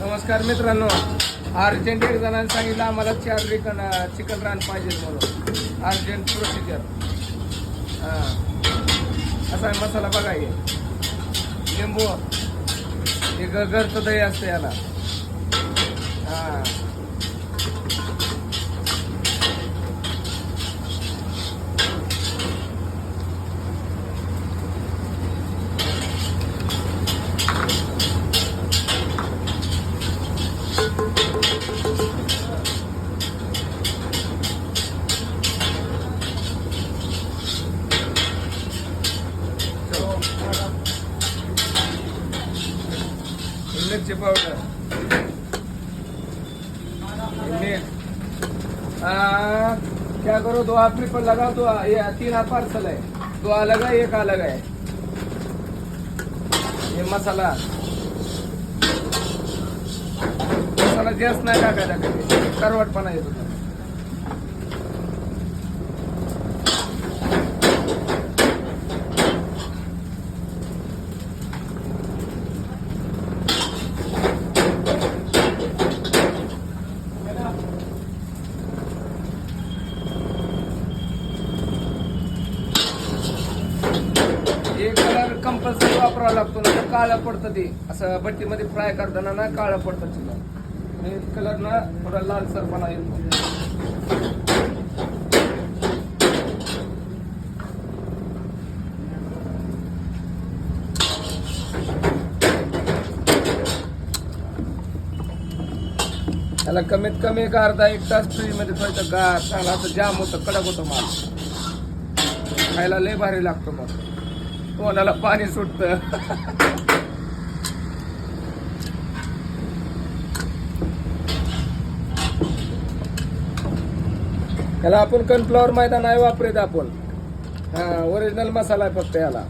नमस्कार मित्रांनो, अर्जंट एक जणांनी सांगितलं आम्हाला 4 चिकन रान पाहिजे म्हणून. Urgent procedure. असा आहे मसाला बघा. हे लिंबू, हे घरचं दही असतं याला. मिर्ची पावडर, क्या करो, 2 ट्रिपल लगा. 3 पार्सल है, 2 अलग है, 1 अलग है. ये मसाला जास्त नाही टाकायचा, करवटपणा येतो. हे कलर कंपल्सरी वापरावा लागतो ना, काळं पडतं. ते असं भट्टीमध्ये फ्राय करताना ना काळं पडतं चिकन. हे कलर ना थोडा लालसरपणा येतो. त्याला कमीत कमी एक अर्धा 1 तास फ्रीज मध्ये ठेवायचं. गार चांगला असं जाम होतं, कडक होतं माल. खायला लय भारी लागतो. मग तोंडाला पाणी सुटतं. त्याला आपण कॉर्नफ्लॉवर मैदा नाही वापरत आपण. ओरिजिनल मसाला आहे फक्त याला.